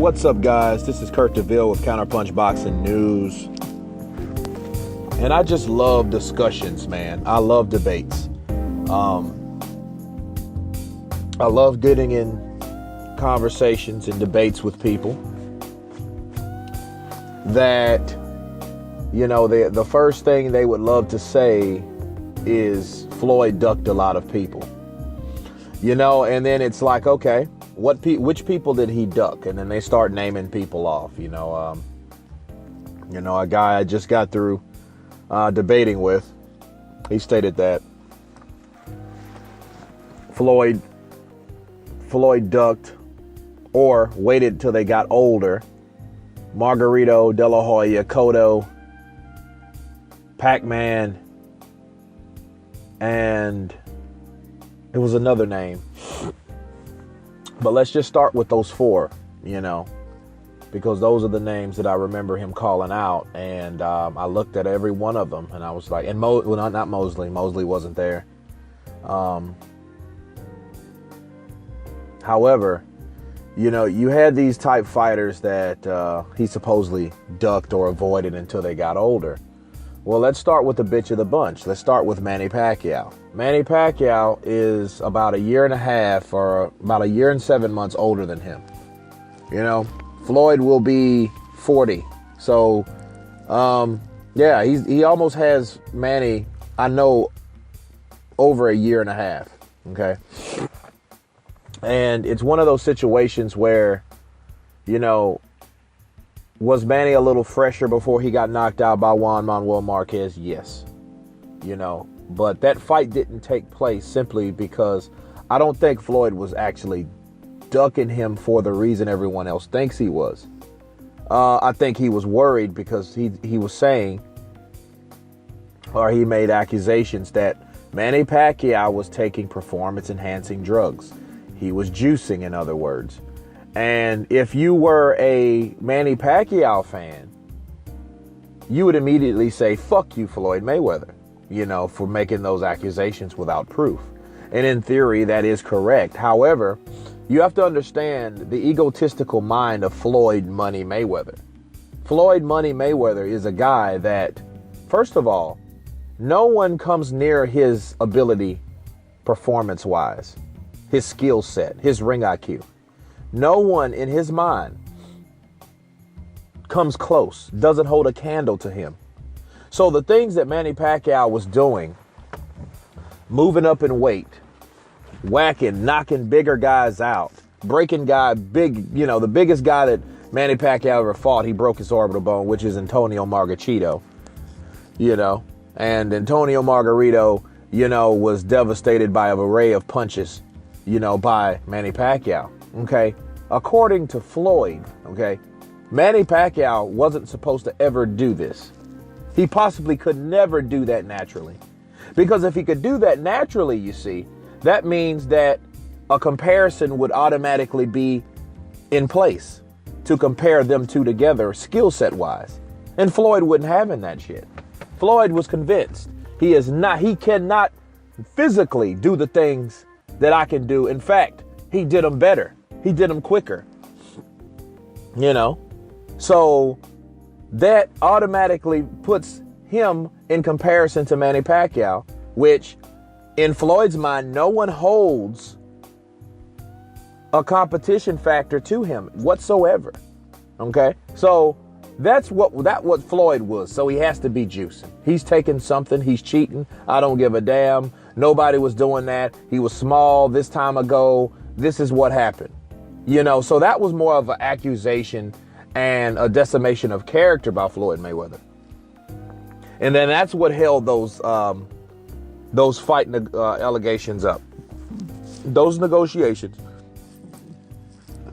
What's up, guys? This is Kurt DeVille with Counterpunch Boxing News. And I just love discussions, man. I love debates. I love getting in conversations and debates with people that, you know, the first thing they would love to say is Floyd ducked a lot of people. You know, and then it's like, okay, which people did he duck? And then they start naming people off. You know, a guy I just got through debating with, he stated that Floyd ducked or waited till they got older Margarito, De La Hoya, Cotto, Pac-Man, and it was another name. But let's just start with those four, you know, because those are the names that I remember him calling out. And I looked at every one of them and I was like, and not Mosley. Mosley wasn't there. However, you know, you had these type fighters that he supposedly ducked or avoided until they got older. Well, let's start with the bitch of the bunch. Let's start with Manny Pacquiao. Manny Pacquiao is about a year and a half or about a year and 7 months older than him. You know, Floyd will be 40. So, yeah, he almost has Manny, I know, over a year and a half. Okay. And it's one of those situations where, you know, was Manny a little fresher before he got knocked out by Juan Manuel Marquez? Yes. You know, but that fight didn't take place simply because I don't think Floyd was actually ducking him for the reason everyone else thinks he was. I think he was worried because he was saying, or he made accusations that Manny Pacquiao was taking performance-enhancing drugs. He was juicing, in other words. And if you were a Manny Pacquiao fan, you would immediately say, fuck you, Floyd Mayweather, you know, for making those accusations without proof. And in theory, that is correct. However, you have to understand the egotistical mind of Floyd Money Mayweather. Floyd Money Mayweather is a guy that, first of all, no one comes near his ability performance-wise, his skill set, his ring IQ. No one in his mind comes close, doesn't hold a candle to him. So the things that Manny Pacquiao was doing, moving up in weight, whacking, knocking bigger guys out, breaking you know, the biggest guy that Manny Pacquiao ever fought, he broke his orbital bone, which is Antonio Margarito, you know, and Antonio Margarito, you know, was devastated by an array of punches, you know, by Manny Pacquiao. Okay, according to Floyd, okay, Manny Pacquiao wasn't supposed to ever do this. He possibly could never do that naturally. Because if he could do that naturally, you see, that means that a comparison would automatically be in place to compare them two together skill set wise. And Floyd wouldn't have in that shit. Floyd was convinced he cannot physically do the things that I can do. In fact, he did them better. He did them quicker, you know, so that automatically puts him in comparison to Manny Pacquiao, which in Floyd's mind, no one holds a competition factor to him whatsoever. OK, so that's what Floyd was. So he has to be juicing. He's taking something. He's cheating. I don't give a damn. Nobody was doing that. He was small this time ago. This is what happened. You know, so that was more of an accusation and a decimation of character by Floyd Mayweather. And then that's what held those fight allegations up. Those negotiations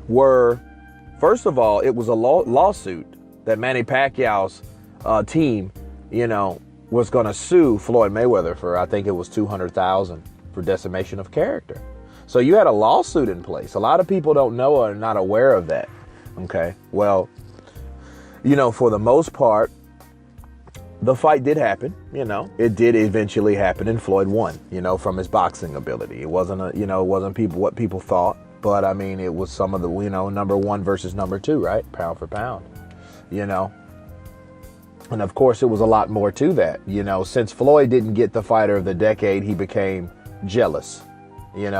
were, first of all, it was a lawsuit that Manny Pacquiao's team, you know, was going to sue Floyd Mayweather for, I think it was $200,000 for decimation of character. So you had a lawsuit in place. A lot of people don't know or are not aware of that. Okay, well, you know, for the most part, the fight did happen. You know, it did eventually happen, and Floyd won. You know, from his boxing ability. It wasn't what people thought. But I mean, it was some of the, number one versus number two, right? Pound for pound, And of course, it was a lot more to that. Since Floyd didn't get the fighter of the decade, he became jealous. Manny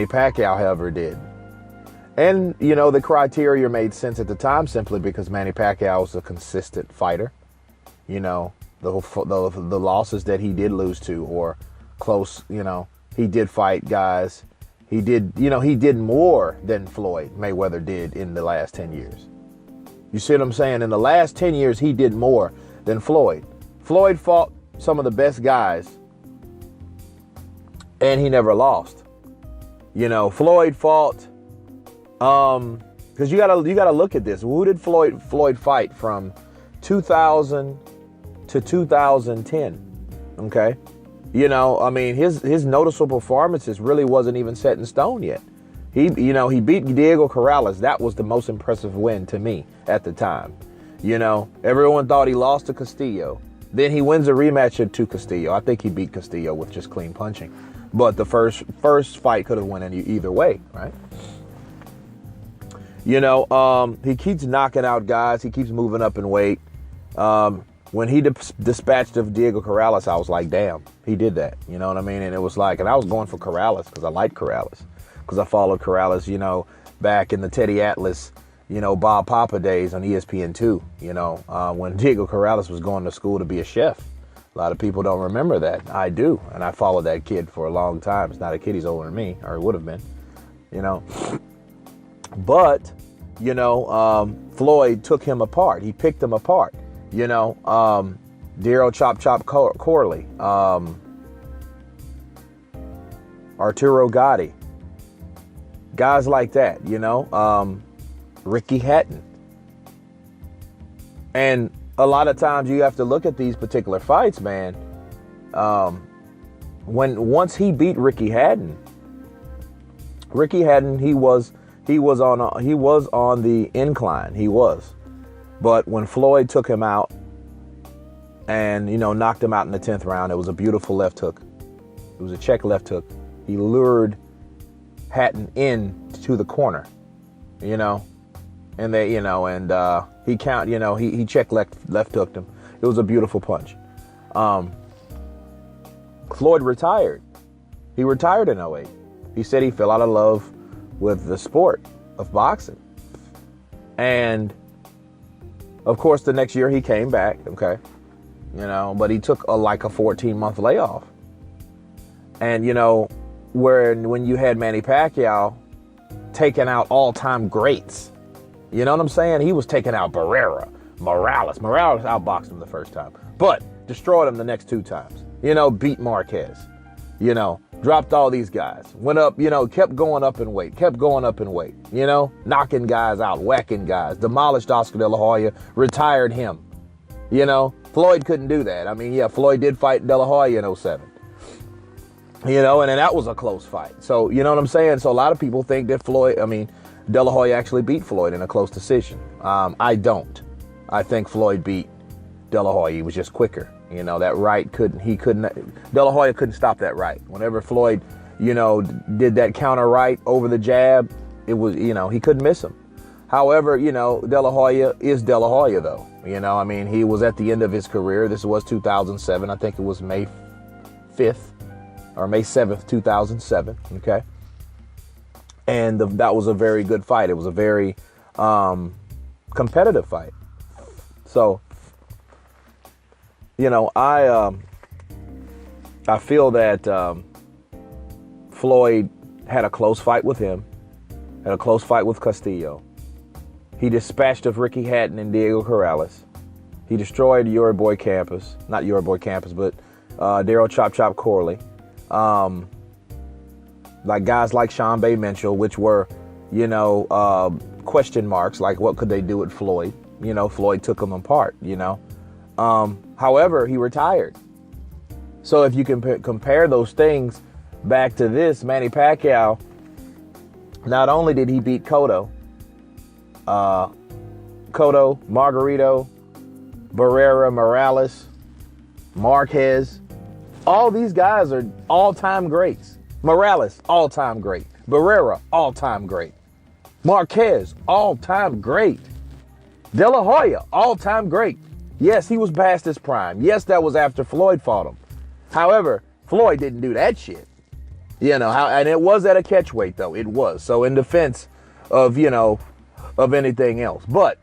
Pacquiao, however, did. And, the criteria made sense at the time simply because Manny Pacquiao was a consistent fighter. The losses that he did lose to, or close, he did fight guys. He did more than Floyd Mayweather did in the last 10 years. You see what I'm saying? In the last 10 years, he did more than Floyd. Floyd fought some of the best guys, and he never lost. Floyd fought, because you gotta look at this. Who did Floyd fight from 2000 to 2010? Okay. His noticeable performances really wasn't even set in stone yet. He beat Diego Corrales. That was the most impressive win to me at the time. Everyone thought he lost to Castillo. Then he wins a rematch to Castillo. I think he beat Castillo with just clean punching. But the first fight could have went either way, right? He keeps knocking out guys. He keeps moving up in weight. When he dispatched of Diego Corrales, I was like, damn, he did that. You know what I mean? And it was like, and I was going for Corrales because I liked Corrales. Because I followed Corrales, back in the Teddy Atlas, Bob Papa days on ESPN2, when Diego Corrales was going to school to be a chef. A lot of people don't remember that. I do. And I followed that kid for a long time. It's not a kid, he's older than me, or he would have been, But, Floyd took him apart. He picked him apart. Daryl Chop Chop Corley, Arturo Gotti, guys like that, Ricky Hatton. And a lot of times you have to look at these particular fights, man. Once he beat Ricky Hatton, he was on the incline. He was. But when Floyd took him out and, knocked him out in the 10th round, it was a beautiful left hook. It was a check left hook. He lured Hatton in to the corner, and they, he check left hooked him. It was a beautiful punch. Floyd retired. He retired in '08. He said he fell out of love with the sport of boxing. And of course, the next year he came back, okay, but he took a 14-month layoff. And, when you had Manny Pacquiao taking out all-time greats, you know what I'm saying? He was taking out Barrera, Morales. Morales outboxed him the first time, but destroyed him the next two times. Beat Marquez, dropped all these guys, went up, kept going up in weight, knocking guys out, whacking guys, demolished Oscar De La Hoya, retired him. Floyd couldn't do that. I mean, yeah, Floyd did fight De La Hoya in '07. And then that was a close fight. So, you know what I'm saying? So a lot of people think that De La Hoya actually beat Floyd in a close decision. I don't. I think Floyd beat De La Hoya. He was just quicker. That right De La Hoya couldn't stop that right. Whenever Floyd, did that counter right over the jab, it was, he couldn't miss him. However, De La Hoya is De La Hoya though. He was at the end of his career. This was 2007. I think it was May 5th or May 7th, 2007. Okay. And that was a very good fight. It was a very competitive fight. So, I feel that Floyd had a close fight with him, had a close fight with Castillo. He dispatched of Ricky Hatton and Diego Corrales. He destroyed not Uriboy Campos, but Daryl Chop Chop Corley. Like guys like Sean Bay Mitchell, which were, question marks, like what could they do with Floyd? Floyd took them apart, However, he retired. So if you can compare those things back to this, Manny Pacquiao, not only did he beat Cotto, Margarito, Barrera, Morales, Marquez, all these guys are all-time greats. Morales, all-time great. Barrera, all-time great. Marquez, all-time great. De La Hoya, all-time great. Yes, he was past his prime. Yes, that was after Floyd fought him. However, Floyd didn't do that shit. And it was at a catch weight, though. It was. So in defense of, of anything else. But,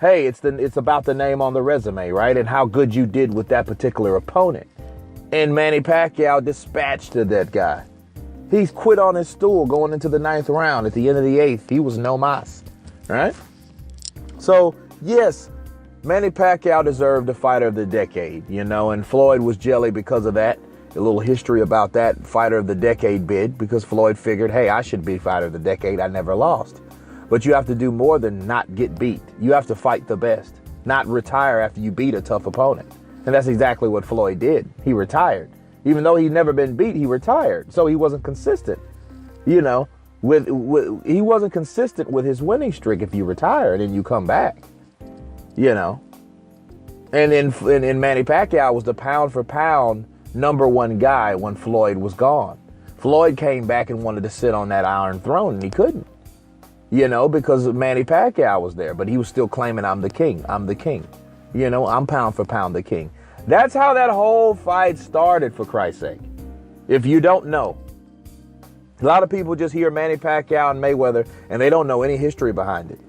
hey, it's about the name on the resume, right? And how good you did with that particular opponent. And Manny Pacquiao dispatched that guy. He's quit on his stool going into the 9th round. At the end of the 8th, he was no mas, right? So, yes, Manny Pacquiao deserved the fighter of the decade, and Floyd was jelly because of that. A little history about that fighter of the decade bid, because Floyd figured, hey, I should be fighter of the decade. I never lost. But you have to do more than not get beat. You have to fight the best, not retire after you beat a tough opponent. And that's exactly what Floyd did. He retired. Even though he'd never been beat, he retired. So he wasn't consistent. He wasn't consistent with his winning streak if you retire and then you come back. And then Manny Pacquiao was the pound for pound #1 guy when Floyd was gone. Floyd came back and wanted to sit on that Iron Throne, and he couldn't. Because Manny Pacquiao was there, but he was still claiming, I'm the king. I'm the king. I'm pound for pound the king. That's how that whole fight started, for Christ's sake. If you don't know, a lot of people just hear Manny Pacquiao and Mayweather, and they don't know any history behind it.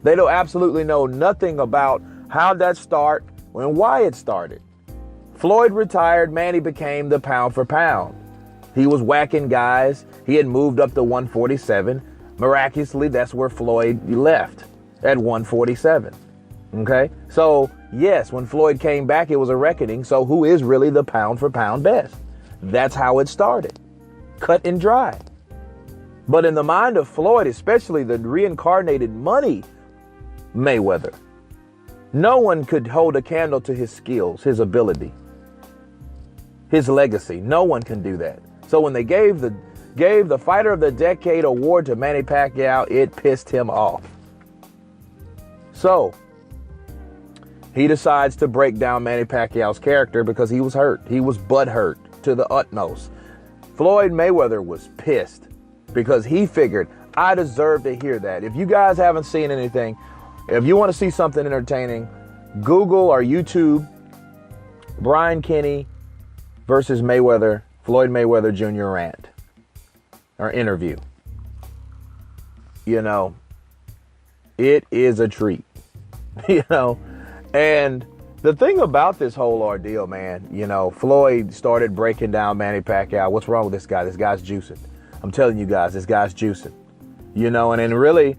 They don't absolutely know nothing about how that started and why it started. Floyd retired, Manny became the pound for pound. He was whacking guys. He had moved up to 147. Miraculously, that's where Floyd left, at 147. Okay? So, yes, when Floyd came back, it was a reckoning. So who is really the pound for pound best? That's how it started. Cut and dry. But in the mind of Floyd, especially the reincarnated Money Mayweather, no one could hold a candle to his skills, his ability, his legacy. No one can do that. So when they gave the Fighter of the Decade award to Manny Pacquiao, it pissed him off. So he decides to break down Manny Pacquiao's character because he was hurt. He was butthurt to the utmost. Floyd Mayweather was pissed because he figured, I deserve to hear that. If you guys haven't seen anything, if you want to see something entertaining, Google or YouTube Brian Kenny versus Mayweather, Floyd Mayweather Jr. rant or interview. It is a treat. And the thing about this whole ordeal, man, Floyd started breaking down Manny Pacquiao. What's wrong with this guy? This guy's juicing. I'm telling you guys, this guy's juicing. And then really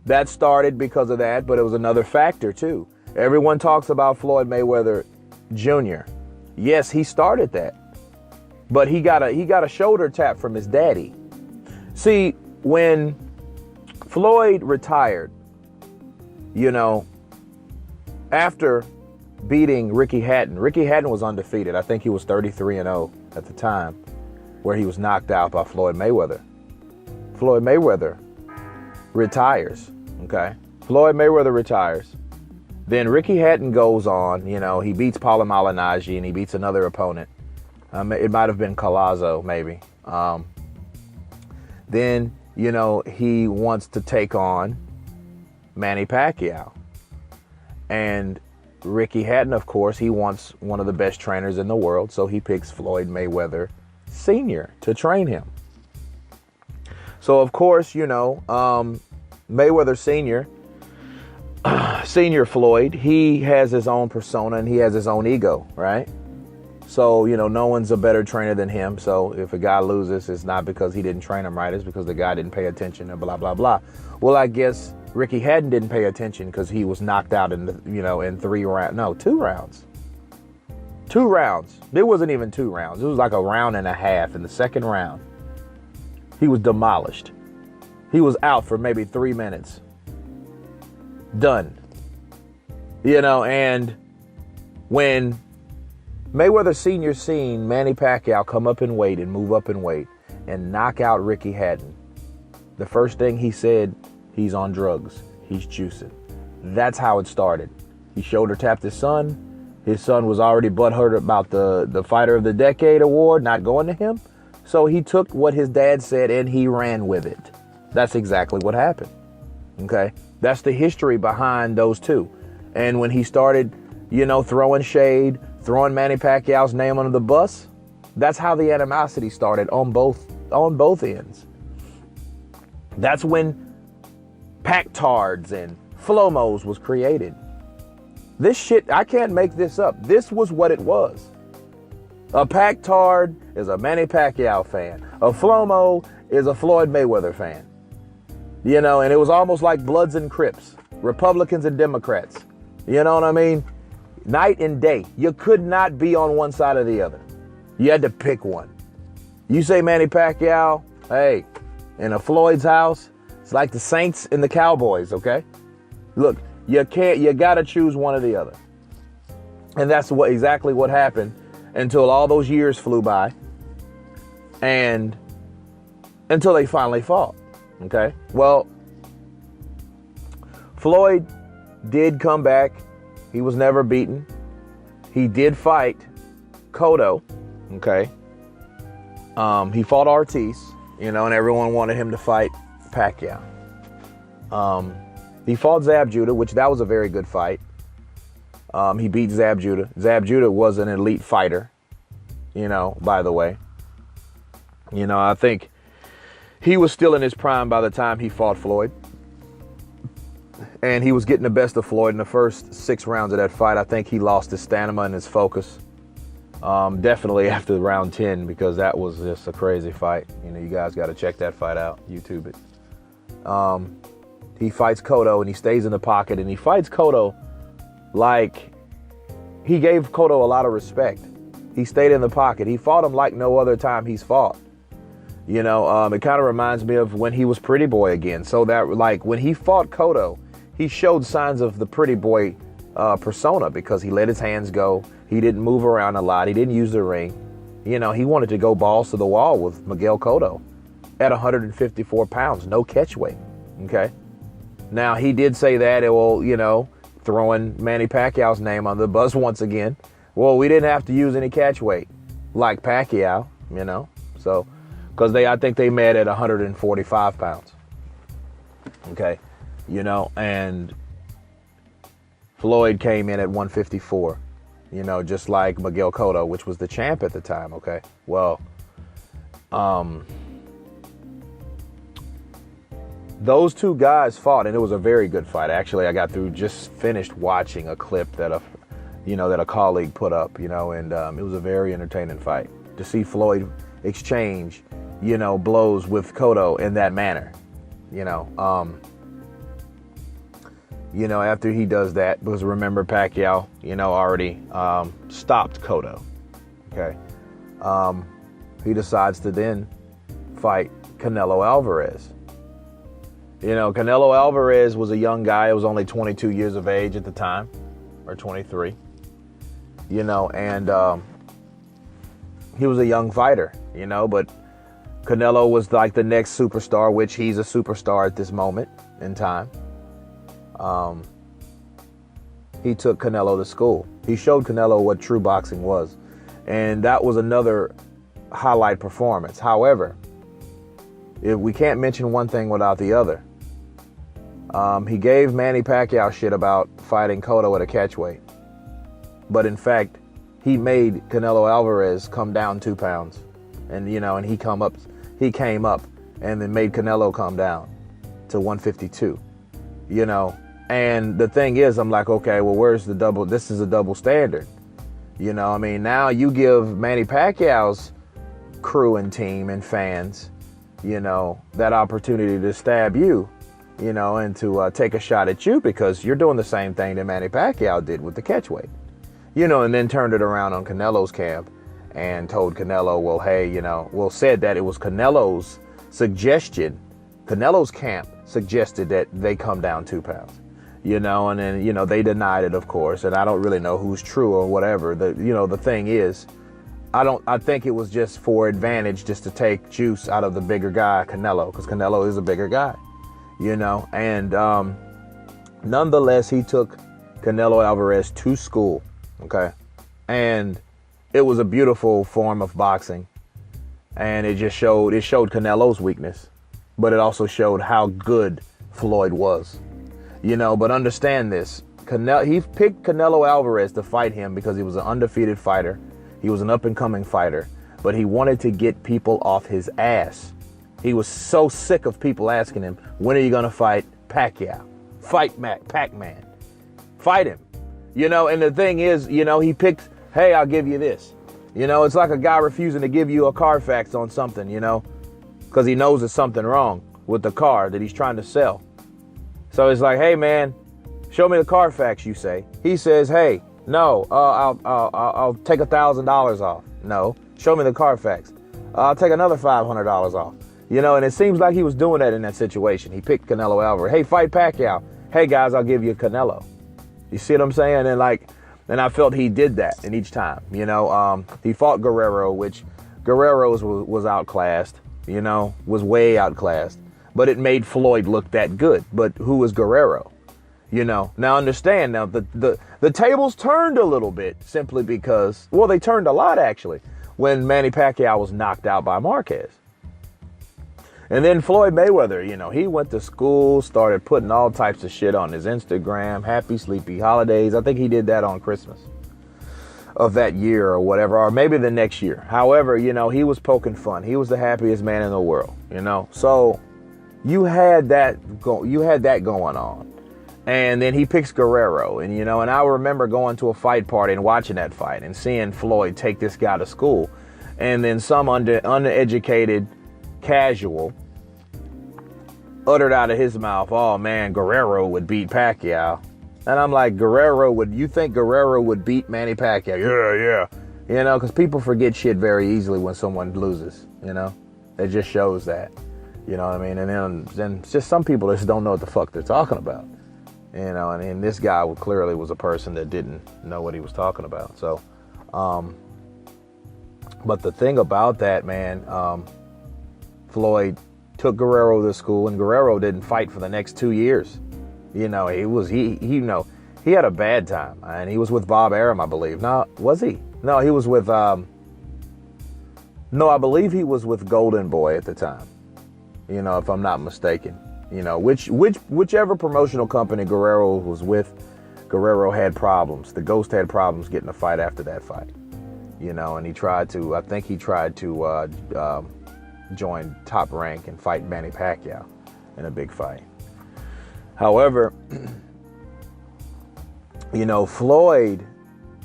that started because of that, but it was another factor too. Everyone talks about Floyd Mayweather Jr. Yes, he started that. But he got a shoulder tap from his daddy. See, when Floyd retired, after beating Ricky Hatton was undefeated. I think he was 33-0 at the time, where he was knocked out by Floyd Mayweather. Floyd Mayweather retires, okay? Floyd Mayweather retires. Then Ricky Hatton goes on, he beats Paulo Malignaggi and he beats another opponent. It might have been Collazo, maybe. Then, he wants to take on Manny Pacquiao. And Ricky Hatton, of course, he wants one of the best trainers in the world, so he picks Floyd Mayweather Sr. to train him. So, of course, Mayweather Sr., Senior Floyd, he has his own persona and he has his own ego, right? So, no one's a better trainer than him. So if a guy loses, it's not because he didn't train him right. It's because the guy didn't pay attention and blah, blah, blah. Well, I guess Ricky Hatton didn't pay attention because he was knocked out in in 2 rounds. 2 rounds. It wasn't even 2 rounds. It was like a round and a half. In the second round, he was demolished. He was out for maybe 3 minutes. Done. And when Mayweather Sr. seen Manny Pacquiao come up in weight and move up in weight and knock out Ricky Hatton, the first thing he said, he's on drugs. He's juicing. That's how it started. He shoulder tapped his son. His son was already butthurt about the Fighter of the Decade award not going to him. So he took what his dad said and he ran with it. That's exactly what happened. Okay. That's the history behind those two. And when he started, throwing shade, throwing Manny Pacquiao's name under the bus, that's how the animosity started on both ends. That's when Pac-Tards and Flomos was created. This shit, I can't make this up. This was what it was. A Pac-Tard is a Manny Pacquiao fan. A Flomo is a Floyd Mayweather fan. And it was almost like Bloods and Crips, Republicans and Democrats. You know what I mean? Night and day. You could not be on one side or the other. You had to pick one. You say Manny Pacquiao, hey, in a Floyd's house, it's like the Saints and the Cowboys, okay? Look, you gotta choose one or the other. And that's exactly what happened until all those years flew by and until they finally fought, okay? Well, Floyd did come back. He was never beaten. He did fight Cotto, okay? He fought Ortiz, and everyone wanted him to fight Pacquiao. He fought Zab Judah, which that was a very good fight. He beat Zab Judah. Zab Judah was an elite fighter, by the way. I think he was still in his prime by the time he fought Floyd. And he was getting the best of Floyd in the first 6 rounds of that fight. I think he lost his stamina and his focus. Definitely after round 10, because that was just a crazy fight. You guys got to check that fight out. YouTube it. He fights Cotto and he stays in the pocket, and he fights Cotto like he gave Cotto a lot of respect. He stayed in the pocket. He fought him like no other time he's fought. It kind of reminds me of when he was Pretty Boy again. So that, like, when he fought Cotto, he showed signs of the Pretty Boy persona, because he let his hands go. He didn't move around a lot. He didn't use the ring. He wanted to go balls to the wall with Miguel Cotto at 154 pounds, no catch weight. Okay. Now, he did say that, throwing Manny Pacquiao's name on the bus once again. Well, we didn't have to use any catch weight like Pacquiao, so, because I think they met at 145 pounds. Okay. And Floyd came in at 154, just like Miguel Cotto, which was the champ at the time. Okay. Well, those two guys fought, and it was a very good fight. Actually, I just finished watching a clip that a colleague put up, and it was a very entertaining fight to see Floyd exchange, blows with Cotto in that manner, after he does that, because remember Pacquiao, already stopped Cotto. Okay. He decides to then fight Canelo Alvarez. Canelo Alvarez was a young guy. He was only 22 years of age at the time, or 23. And he was a young fighter, but Canelo was like the next superstar, which he's a superstar at this moment in time. He took Canelo to school. He showed Canelo what true boxing was. And that was another highlight performance. However, if we can't mention one thing without the other. He gave Manny Pacquiao shit about fighting Cotto at a catchweight. But in fact, he made Canelo Alvarez come down 2 pounds. And, and he came up and then made Canelo come down to 152. And the thing is, I'm like, okay, well, where's the double? This is a double standard. Now you give Manny Pacquiao's crew and team and fans, that opportunity to stab you, and to take a shot at you, because you're doing the same thing that Manny Pacquiao did with the catchweight, and then turned it around on Canelo's camp and told Canelo, well, hey, said that it was Canelo's suggestion. Canelo's camp suggested that they come down 2 pounds, and then, they denied it, of course. And I don't really know who's true or whatever. The thing is, I think it was just for advantage, just to take juice out of the bigger guy, Canelo, because Canelo is a bigger guy, and nonetheless, he took Canelo Alvarez to school. Okay. And it was a beautiful form of boxing. And it showed Canelo's weakness, but it also showed how good Floyd was. But understand this. He picked Canelo Alvarez to fight him because he was an undefeated fighter. He was an up-and-coming fighter, but he wanted to get people off his ass. He was so sick of people asking him, when are you going to fight Pacquiao? Fight Pac-Man. Fight him. And the thing is, he picked, hey, I'll give you this. It's like a guy refusing to give you a Carfax on something, because he knows there's something wrong with the car that he's trying to sell. So it's like, hey, man, show me the Carfax, you say. He says, hey, no, I'll take $1,000 off. No, show me the Carfax. I'll take another $500 off. And it seems like he was doing that in that situation. He picked Canelo Alvarez. Hey, fight Pacquiao. Hey, guys, I'll give you Canelo. You see what I'm saying? And I felt he did that in each time. He fought Guerrero, which Guerrero was outclassed, was way outclassed. But it made Floyd look that good. But who was Guerrero? Now understand, the tables turned a little bit simply because, well, they turned a lot actually, when Manny Pacquiao was knocked out by Marquez. And then Floyd Mayweather, he went to school, started putting all types of shit on his Instagram, happy, sleepy holidays. I think he did that on Christmas of that year or whatever, or maybe the next year. However, he was poking fun. He was the happiest man in the world, So you had that going on. And then he picks Guerrero. And I remember going to a fight party and watching that fight and seeing Floyd take this guy to school. And then some uneducated casual uttered out of his mouth, oh man, Guerrero would beat Pacquiao. And I'm like, you think Guerrero would beat Manny Pacquiao? Yeah. Because people forget shit very easily when someone loses, It just shows that, you know what I mean? And then it's just some people just don't know what the fuck they're talking about, and this guy clearly was a person that didn't know what he was talking about. So, but the thing about that, man, Floyd took Guerrero to school, and Guerrero didn't fight for the next 2 years. He had a bad time, and he was with Bob Arum, I believe. No, was he? No, he was with. I believe he was with Golden Boy at the time. If I'm not mistaken. Whichever promotional company Guerrero was with, Guerrero had problems. The Ghost had problems getting a fight after that fight. And he tried to join Top Rank and fight Manny Pacquiao in a big fight. However, Floyd,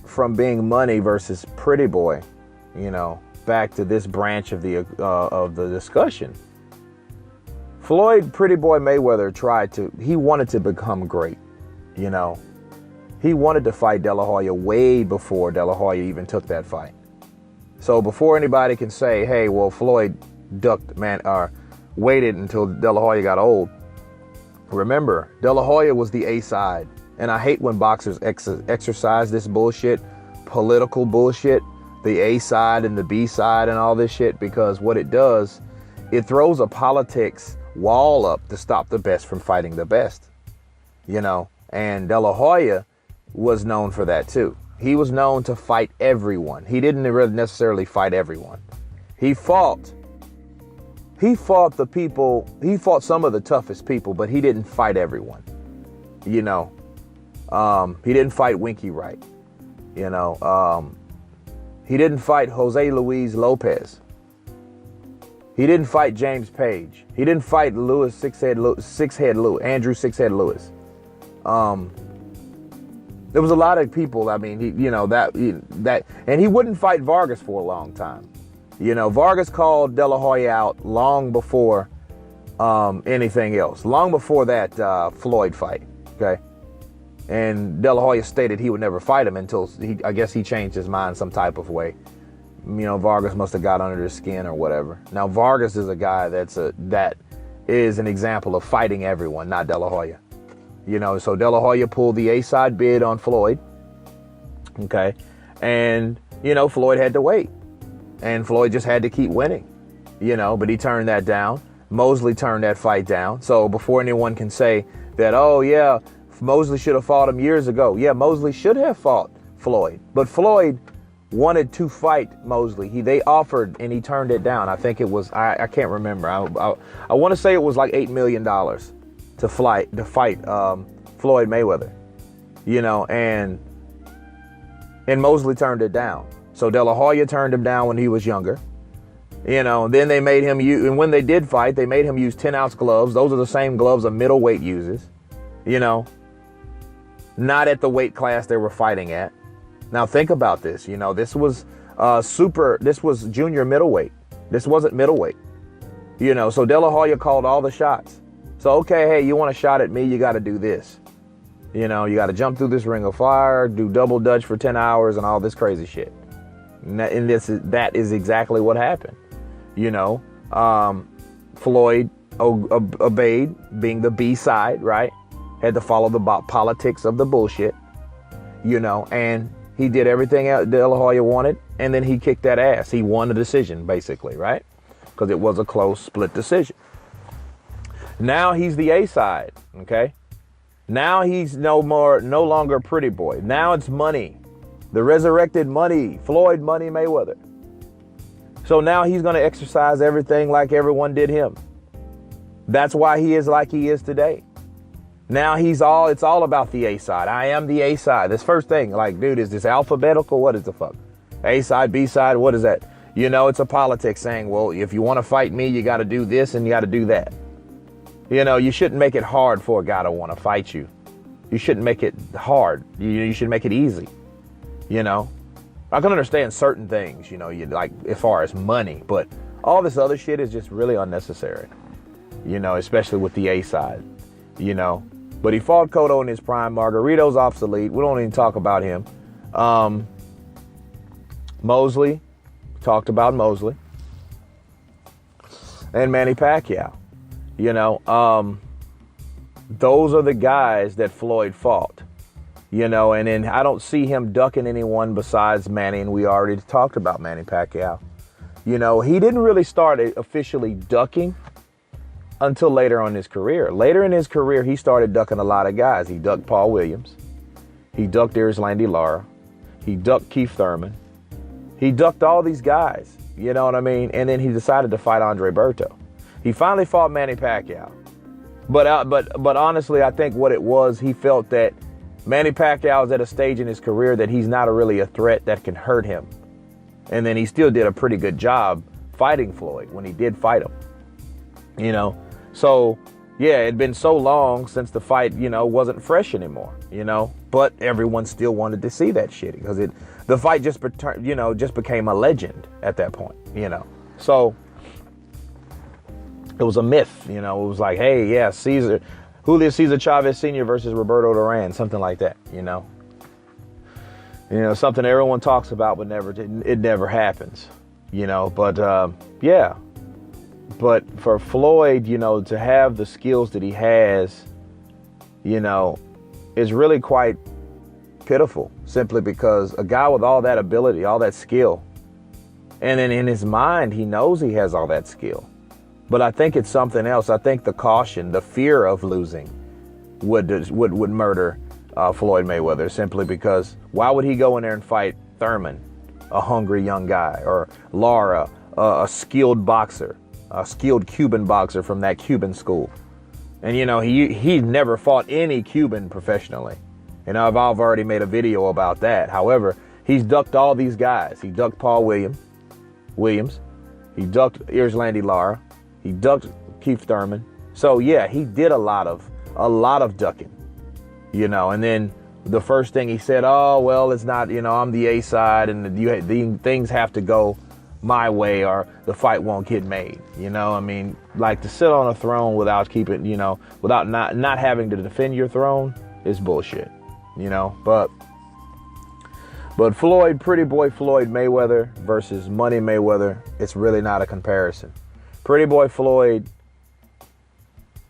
from being money versus pretty boy, back to this branch of the discussion. Floyd Pretty Boy Mayweather he wanted to become great. He wanted to fight De La Hoya way before De La Hoya even took that fight. So before anybody can say, hey, well, Floyd waited until De La Hoya got old. Remember, De La Hoya was the A side. And I hate when boxers exercise this bullshit, political bullshit, the A side and the B side and all this shit, because what it does, it throws a politics wall up to stop the best from fighting the best. And De La Hoya was known for that too. He was known to fight everyone. He didn't really necessarily fight everyone. He fought the people, he fought some of the toughest people, but he didn't fight everyone. He didn't fight Winky Wright. He didn't fight Jose Luis Lopez. He didn't fight James Page. He didn't fight Andrew Sixhead Lewis. There was a lot of people. I mean, and he wouldn't fight Vargas for a long time. Vargas called De La Hoya out long before anything else, long before that Floyd fight. Okay. And De La Hoya stated he would never fight him until I guess he changed his mind some type of way. Vargas must have got under his skin or whatever. Now, Vargas is a guy that is an example of fighting everyone, not De La Hoya. So De La Hoya pulled the A-side bid on Floyd. Okay. And, Floyd had to wait. And Floyd just had to keep winning, but he turned that down. Mosley turned that fight down. So before anyone can say that, oh, yeah, Mosley should have fought him years ago. Yeah, Mosley should have fought Floyd. But Floyd wanted to fight Mosley. They offered and he turned it down. I think it was, I can't remember. I want to say it was like $8 million to fight Floyd Mayweather, you know, and Mosley turned it down. So De La Hoya turned him down when he was younger, you know. Then they made him use, and when they did fight, they made him use 10-ounce gloves. Those are the same gloves a middleweight uses, you know, not at the weight class they were fighting at. Now think about this, you know, this was this was junior middleweight. This wasn't middleweight, you know. So De La Hoya called all the shots. So, okay, hey, you want a shot at me, you got to do this. You know, you got to jump through this ring of fire, do double dutch for 10 hours and all this crazy shit. And that is exactly what happened. You know, Floyd obeyed, being the B side, right? Had to follow the politics of the bullshit, you know, and he did everything De La Hoya wanted, and then he kicked that ass. He won the decision, basically, right? Because it was a close split decision. Now he's the A side, okay? Now he's no longer Pretty Boy. Now it's Money, the resurrected Money, Floyd Money Mayweather. So now he's going to exercise everything like everyone did him. That's why he is like he is today. Now it's all about the A side. I am the A side. This first thing, like, dude, is this alphabetical? What is the fuck? A side, B side, what is that? You know, it's a politics saying, well, if you want to fight me, you got to do this and you got to do that. You know, you shouldn't make it hard for a guy to want to fight you. You shouldn't make it hard. You should make it easy. You know, I can understand certain things, you know, you like as far as money, but all this other shit is just really unnecessary, you know, especially with the A side, you know. But he fought Cotto in his prime. Margarito's obsolete. We don't even talk about him. Mosley, talked about Mosley. And Manny Pacquiao. You know, those are the guys that Floyd fought, you know, and then I don't see him ducking anyone besides Manny, and we already talked about Manny Pacquiao. You know, he didn't really start officially ducking until later on in his career. Later in his career, he started ducking a lot of guys. He ducked Paul Williams. He ducked Erislandy Lara. He ducked Keith Thurman. He ducked all these guys, you know what I mean? And then he decided to fight Andre Berto. He finally fought Manny Pacquiao. But honestly, I think what it was, he felt that Manny Pacquiao is at a stage in his career that he's not really a threat that can hurt him. And then he still did a pretty good job fighting Floyd when he did fight him. You know, so yeah, it'd been so long since the fight, you know, wasn't fresh anymore, you know, but everyone still wanted to see that shit because the fight just became a legend at that point, you know. So it was a myth, you know. It was like, hey, yeah, Julio Cesar Chavez Sr. versus Roberto Duran, something like that, you know. You know, something everyone talks about, but it never happens, you know. But yeah, but for Floyd, you know, to have the skills that he has, you know, is really quite pitiful. Simply because a guy with all that ability, all that skill, and then in his mind, he knows he has all that skill. But I think it's something else. I think the caution, the fear of losing would murder Floyd Mayweather, simply because why would he go in there and fight Thurman, a hungry young guy, or Lara, a skilled boxer, a skilled Cuban boxer from that Cuban school? And, you know, he never fought any Cuban professionally. And I've already made a video about that. However, he's ducked all these guys. He ducked Paul Williams. He ducked Erislandy Lara. He ducked Keith Thurman. So yeah, he did a lot of ducking, you know. And then the first thing he said, oh, well, it's not, you know, I'm the A side and the things have to go my way or the fight won't get made. You know, I mean, like, to sit on a throne without keeping, you know, without not having to defend your throne is bullshit, you know. But Floyd, Pretty Boy Floyd Mayweather versus Money Mayweather, it's really not a comparison. Pretty Boy Floyd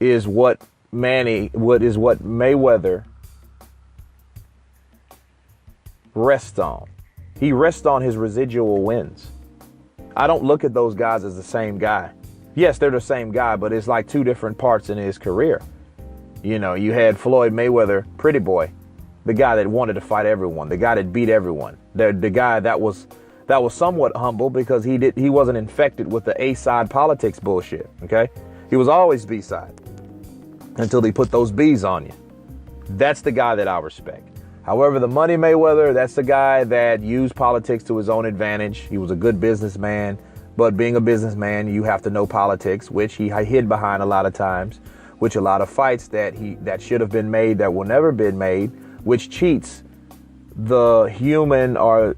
is what Mayweather rests on. He rests on his residual wins. I don't look at those guys as the same guy. Yes, they're the same guy, but it's like two different parts in his career. You know, you had Floyd Mayweather, Pretty Boy, The guy that wanted to fight everyone, the guy that beat everyone, the guy that was somewhat humble because he wasn't infected with the A side politics bullshit. Okay, he was always B side until he put those B's on you. That's the guy that I respect. However, the Money Mayweather, that's the guy that used politics to his own advantage. He was a good businessman, but being a businessman, you have to know politics, which he hid behind a lot of times, which a lot of fights that should have been made that will never been made, which cheats the human or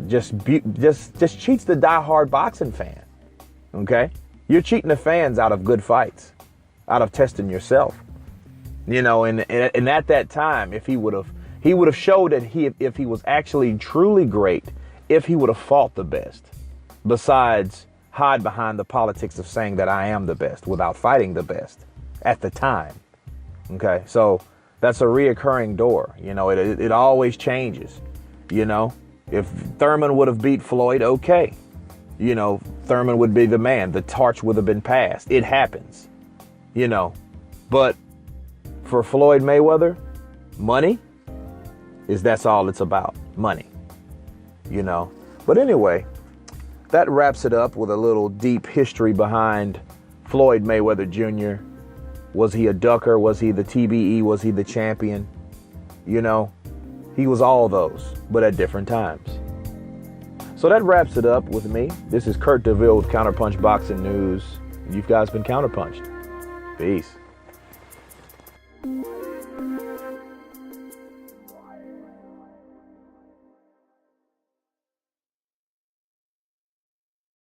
just cheats the diehard boxing fan. Okay, you're cheating the fans out of good fights, out of testing yourself. You know, and at that time, if he would have showed that if he was actually truly great, if he would have fought the best, besides hide behind the politics of saying that I am the best without fighting the best at the time. Okay, so that's a reoccurring door. You know, it always changes. You know, if Thurman would have beat Floyd, okay. You know, Thurman would be the man. The torch would have been passed. It happens. You know, but for Floyd Mayweather, money that's all it's about. Money. You know. But anyway, that wraps it up with a little deep history behind Floyd Mayweather Jr. Was he a ducker? Was he the TBE? Was he the champion? You know, he was all those, but at different times. So that wraps it up with me. This is Kurt DeVille with Counterpunch Boxing News. You guys been counterpunched. Peace.